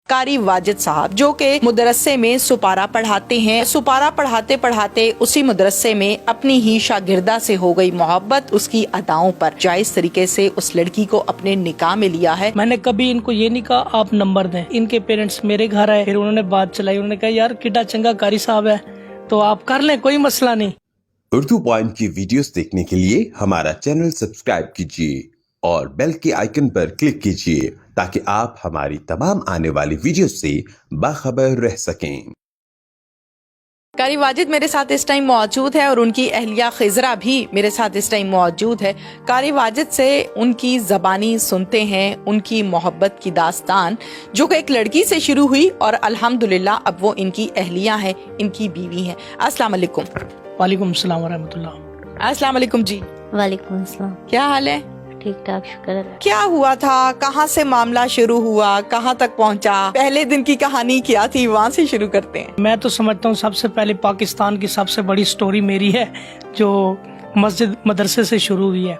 कारी वाजिद साहब जो कि मदरसे में सुपारा पढ़ाते हैं। सुपारा पढ़ाते पढ़ाते उसी मदरसे में अपनी ही शागिर्दा से हो गई मोहब्बत। उसकी अदाओं पर जायज तरीके से उस लड़की को अपने निकाह में लिया है। मैंने कभी इनको ये नहीं कहा आप नंबर दें। इनके पेरेंट्स मेरे घर आए, फिर उन्होंने बात चलाई। उन्होंने कहा यार कितना चंगा कारी साहब है तो आप कर लें, कोई मसला नहीं। उर्दू पॉइंट की वीडियोस देखने के लिए हमारा चैनल सब्सक्राइब कीजिए और बेल के आइकन पर क्लिक कीजिए ताकि आप हमारी तमाम आने वाली वीडियो से बाखबर रह सकें। कारी वाजिद मेरे साथ इस टाइम मौजूद है और उनकी अहलिया खिजरा भी मेरे साथ इस टाइम मौजूद है। कारी वाजिद से उनकी ज़बानी सुनते हैं उनकी मोहब्बत की दास्तान जो कि एक लड़की से शुरू हुई और अल्हम्दुलिल्लाह अब वो इनकी अहलिया है, इनकी बीवी है। अस्सलाम वालेकुम। वालेकुम सलाम व रहमतुल्लाह। अस्सलाम वालेकुम जी। वालेकुम अस्सलाम। क्या हाल है? ठीक ठाक, शुक्र है। क्या हुआ था, कहाँ से मामला शुरू हुआ, कहाँ तक पहुँचा, पहले दिन की कहानी क्या थी, वहाँ से शुरू करते हैं। मैं तो समझता हूँ सबसे पहले पाकिस्तान की सबसे बड़ी स्टोरी मेरी है जो मस्जिद मदरसे से शुरू हुई है।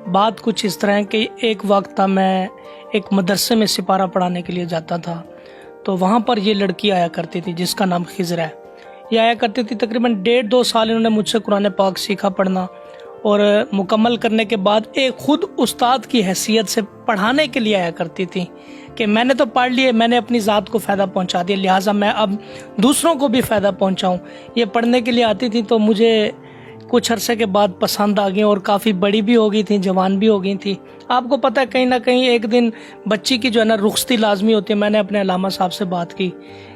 बात कुछ इस तरह है कि एक वक्त था मैं एक मदरसे में सिपारा पढ़ाने के लिए जाता था, तो वहाँ पर ये लड़की आया करती थी जिसका नाम खिजरा है। ये आया करती थी तकरीबन 1.5-2 साल इन्होंने मुझसे कुरान पाक सीखा पढ़ना और मुकम्मल करने के बाद एक खुद उस्ताद की हैसियत से पढ़ाने के लिए आया करती थी कि मैंने तो पढ़ लिए, मैंने अपनी ज़ात को फ़ायदा पहुंचा दिया, लिहाजा मैं अब दूसरों को भी फ़ायदा पहुंचाऊं। ये पढ़ने के लिए आती थी तो मुझे कुछ अरसे के बाद पसंद आ गई और काफ़ी बड़ी भी हो गई थी, जवान भी हो गई थी। आपको पता है कहीं ना कहीं एक दिन बच्ची की जो है ना रुखसती लाजमी होती है। मैंने अपने अलामा साहब से बात की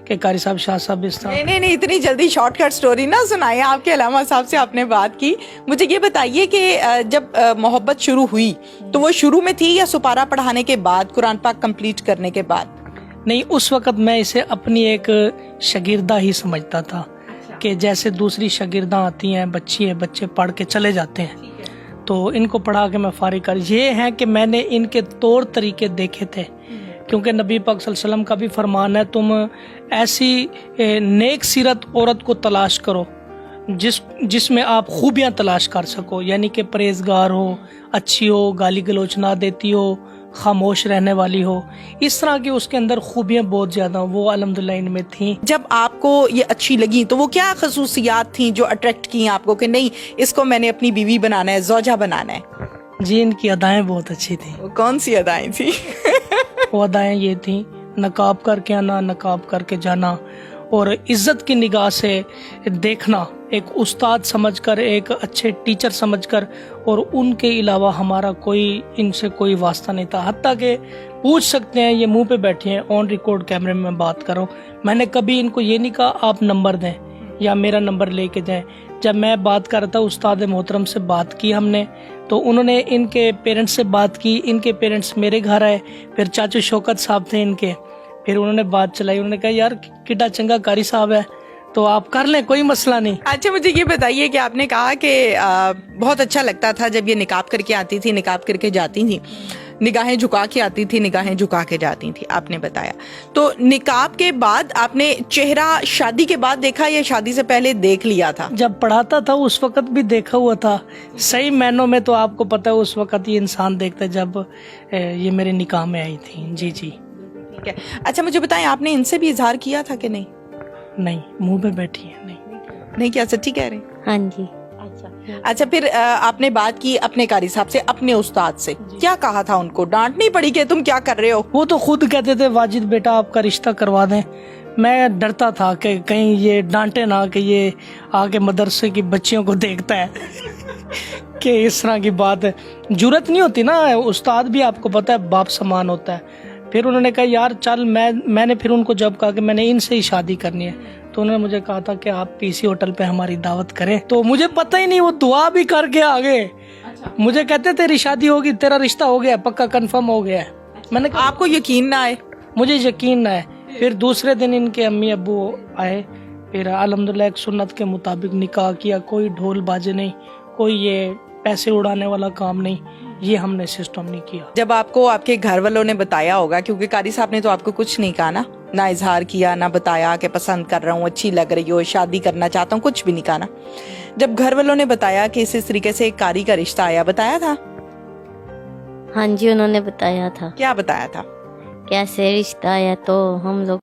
कि कारी साहब, शाह साहब इस तरह। नहीं, इतनी जल्दी शॉर्टकट स्टोरी ना सुनाइए। आपके अलामा साहब से आपने बात की। मुझे ये बताइए कि जब मोहब्बत शुरू हुई तो वो शुरू में थी या सुपारा पढ़ाने के बाद, कुरान पाक कंप्लीट करने के बाद? नहीं, उस वक़्त मैं इसे अपनी एक शागिर्दा ही समझता था कि जैसे दूसरी शागिर्दा आती हैं, बच्चे पढ़ के चले जाते हैं तो इनको पढ़ा के मैं फारिग कर। ये है कि मैंने इनके तौर तरीके देखे थे क्योंकि नबी पाक सल्लल्लाहु अलैहि वसल्लम का भी फरमान है तुम ऐसी नेक सीरत औरत को तलाश करो जिसमें आप खूबियां तलाश कर सको, यानी कि परहेजगार हो, अच्छी हो, गाली गलोच ना देती हो, खामोश रहने वाली हो, इस तरह की उसके अंदर खूबियां बहुत ज्यादा वो अल्हम्दुलिल्लाह इनमें थी। जब आपको ये अच्छी लगी तो वो क्या खसूसियात थी जो अट्रैक्ट की आपको कि नहीं इसको मैंने अपनी बीवी बनाना है, ज़ौजा बनाना है? जी, इनकी अदाएं बहुत अच्छी थी। वो कौन सी अदाएं थी? वो अदाएं ये थी नकाब करके आना, नकाब करके जाना और इज्जत की निगाह से देखना, एक उस्ताद समझकर, एक अच्छे टीचर समझकर, और उनके अलावा हमारा कोई इनसे कोई वास्ता नहीं था। हत्ता कि पूछ सकते हैं, ये मुंह पे बैठे हैं, ऑन रिकॉर्ड कैमरे में बात करो। मैंने कभी इनको ये नहीं कहा आप नंबर दें या मेरा नंबर लेके जाएं। जब मैं बात कर रहा था उस्ताद मोहतरम से बात की हमने, तो उन्होंने इनके पेरेंट्स से बात की। इनके पेरेंट्स मेरे घर आए, फिर चाचू शौकत साहब थे इनके, फिर उन्होंने बात चलाई। उन्होंने कहा यार कितना चंगा कारी साहब है तो आप कर लें, कोई मसला नहीं। अच्छा, मुझे ये बताइए कि आपने कहा कि बहुत अच्छा लगता था जब ये निकाब करके आती थी, निकाब करके जाती थी, निगाहें झुका के आती थी, निगाहें झुका के जाती थी, आपने बताया। तो निकाब के बाद आपने चेहरा शादी के बाद देखा या शादी से पहले देख लिया था? जब पढ़ाता था उस वक्त भी देखा हुआ था। सही मायनों में तो आपको पता है उस वक्त ये इंसान देखता है जब ये मेरे निकाह में आई थी। जी जी ठीक है। अच्छा, मुझे बताएं आपने इनसे भी इजहार किया था कि नहीं? नहीं, मुंह पे बैठी है। नहीं क्या? सच्ची कह रहे हैं? हाँ जी। अच्छा, फिर आपने बात की अपने कारी साहब से, अपने उस्ताद से, क्या कहा था? उनको डांट नहीं पड़ी कि तुम क्या कर रहे हो? वो तो खुद कहते थे वाजिद बेटा आपका रिश्ता करवा दें। मैं डरता था कि कहीं ये डांटे ना कि ये आगे मदरसे की बच्चियों को देखता है कि इस तरह की बात है। जुर्रत नहीं होती ना, उस्ताद भी आपको पता है बाप समान होता है। फिर उन्होंने कहा यार चल, मैंने फिर उनको जब कहा कि मैंने इनसे ही शादी करनी है तो उन्होंने मुझे कहा था कि आप पीसी होटल पे हमारी दावत करें। तो मुझे पता ही नहीं, वो दुआ भी करके आगे मुझे कहते तेरी शादी होगी, तेरा रिश्ता हो गया, पक्का कंफर्म हो गया है। मैंने कहा आपको यकीन ना आए? मुझे यकीन ना है। फिर दूसरे दिन इनके अम्मी अब्बू आए, फिर अल्हम्दुलिल्लाह एक सुन्नत के मुताबिक निकाह किया। कोई ढोल बाजे नहीं, कोई ये पैसे उड़ाने वाला काम नहीं, ये हमने सिस्टम नहीं किया। जब आपको आपके घर वालों ने बताया होगा, क्योंकि कारी साहब ने तो आपको कुछ नहीं कहा ना इजहार किया, ना बताया कि पसंद कर रहा हूँ, अच्छी लग रही हो, शादी करना चाहता हूँ, कुछ भी नहीं कहा ना। जब घर वालों ने बताया कि इस तरीके से कारी का रिश्ता आया, बताया था? हाँ जी, उन्होंने बताया था। क्या बताया था? कैसे रिश्ता आया तो हम लोग